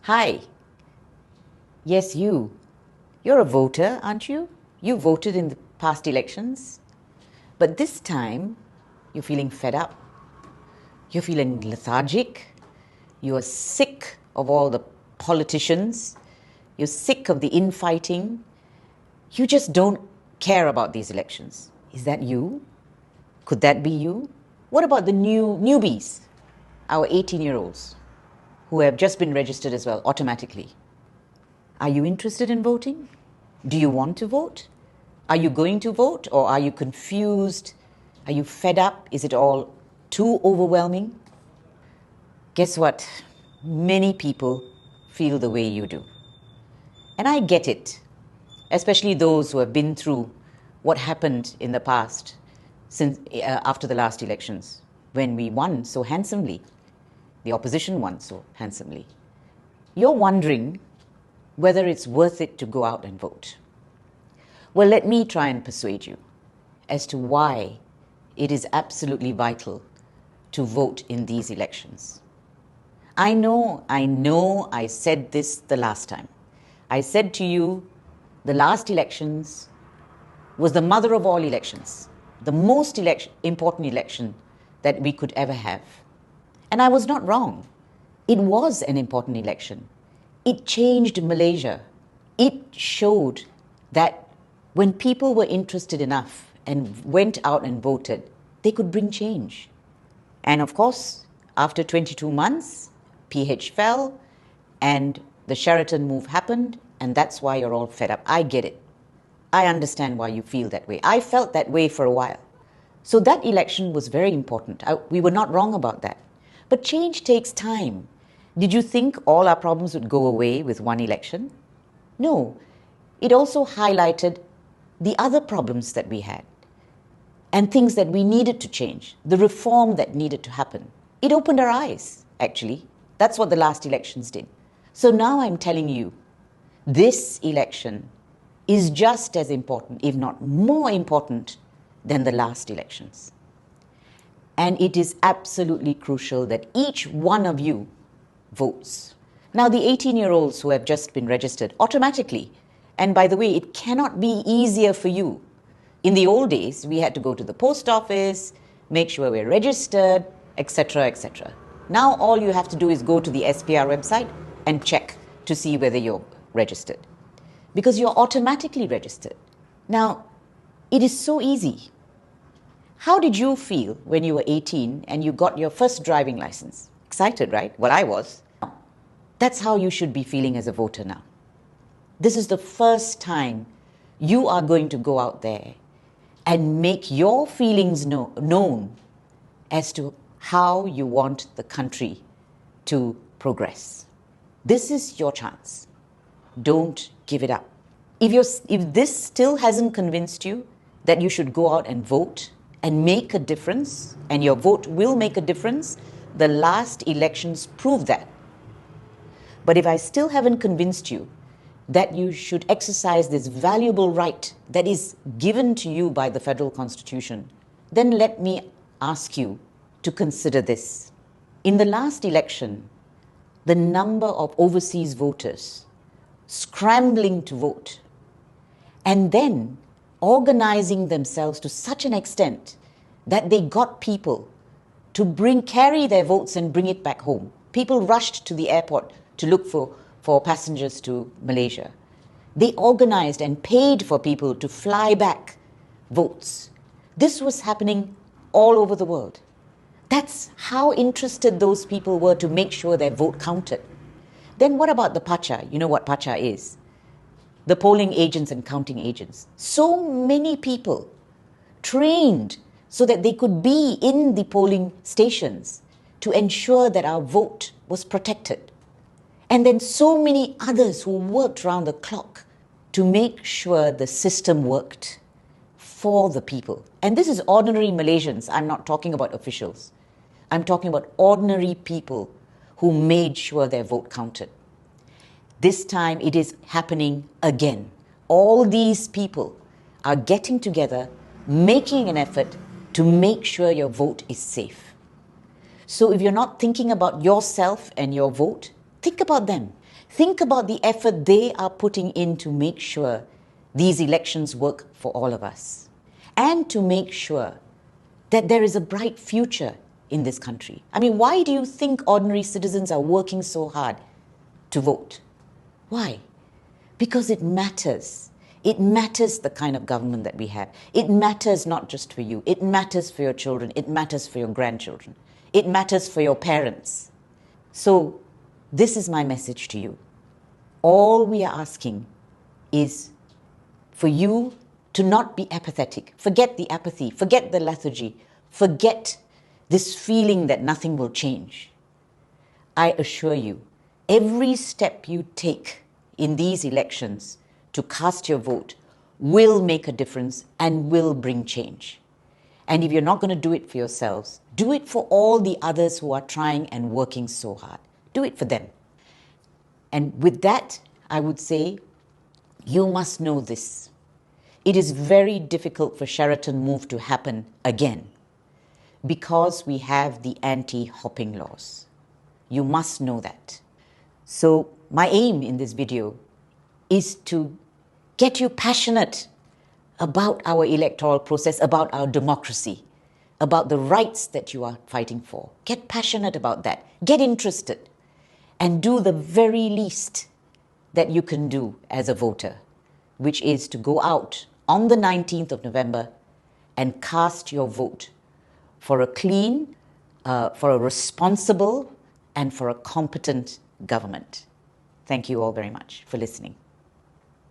Hi. Yes, you. You're a voter, aren't you? You voted in the past elections. But this time, you're feeling fed up. You're feeling lethargic. You are sick of all the politicians. You're sick of the infighting. You just don't care about these elections. Is that you? Could that be you? What about the newbies, our 18-year-olds, who have just been registered as well automatically? Are you interested in voting? Do you want to vote? Are you going to vote, or are you confused? Are you fed up? Is it all too overwhelming? Guess what? Many people feel the way you do. And I get it, especially those who have been through what happened in the past after the last elections, when we won so handsomely. The opposition won so handsomely. You're wondering whether it's worth it to go out and vote. Well, let me try and persuade you as to why it is absolutely vital to vote in these elections. I know I said this the last time. I said to you, the last elections was the mother of all elections, the most important election that we could ever have. And I was not wrong. It was an important election. It changed Malaysia. It showed that when people were interested enough and went out and voted, they could bring change. And of course, after 22 months, PH fell and the Sheraton move happened, and that's why you're all fed up. I get it. I understand why you feel that way. I felt that way for a while. So that election was very important. We were not wrong about that. But change takes time. Did you think all our problems would go away with one election? No. It also highlighted the other problems that we had and things that we needed to change, the reform that needed to happen. It opened our eyes, actually. That's what the last elections did. So now I'm telling you, this election is just as important, if not more important, than the last elections. And it is absolutely crucial that each one of you votes. Now, the 18-year-olds who have just been registered automatically, and by the way, it cannot be easier for you. In the old days, we had to go to the post office, make sure we're registered, etc., etc. Now, all you have to do is go to the SPR website and check to see whether you're registered, because you're automatically registered. Now, it is so easy. How did you feel when you were 18 and you got your first driving license? Excited, right? Well, I was. That's how you should be feeling as a voter now. This is the first time you are going to go out there and make your feelings known as to how you want the country to progress. This is your chance. Don't give it up. If this still hasn't convinced you that you should go out and vote and make a difference, and your vote will make a difference, the last elections prove that. But if I still haven't convinced you that you should exercise this valuable right that is given to you by the Federal Constitution, then let me ask you to consider this. In the last election, the number of overseas voters scrambling to vote and then organizing themselves to such an extent that they got people to carry their votes and bring it back home. People rushed to the airport to look for passengers to Malaysia. They organized and paid for people to fly back votes. This was happening all over the world. That's how interested those people were to make sure their vote counted. Then what about the pacha? You know what pacha is? The polling agents and counting agents. So many people trained so that they could be in the polling stations to ensure that our vote was protected. And then so many others who worked round the clock to make sure the system worked for the people. And this is ordinary Malaysians. I'm not talking about officials. I'm talking about ordinary people who made sure their vote counted. This time it is happening again. All these people are getting together, making an effort to make sure your vote is safe. So if you're not thinking about yourself and your vote, Think about them. Think about the effort they are putting in to make sure these elections work for all of us and to make sure that there is a bright future in this country. I mean, why do you think ordinary citizens are working so hard to vote? Why? Because it matters. It matters the kind of government that we have. It matters not just for you. It matters for your children. It matters for your grandchildren. It matters for your parents. So this is my message to you. All we are asking is for you to not be apathetic. Forget the apathy. Forget the lethargy. Forget this feeling that nothing will change. I assure you, every step you take in these elections to cast your vote will make a difference and will bring change. And if you're not going to do it for yourselves, do it for all the others who are trying and working so hard. Do it for them. And with that, I would say, you must know this. It is very difficult for Sheraton move to happen again because we have the anti-hopping laws. You must know that. So my aim in this video is to get you passionate about our electoral process, about our democracy, about the rights that you are fighting for. Get passionate about that. Get interested and do the very least that you can do as a voter, which is to go out on the 19th of November and cast your vote for a clean, for a responsible, and for a competent government. Thank you all very much for listening.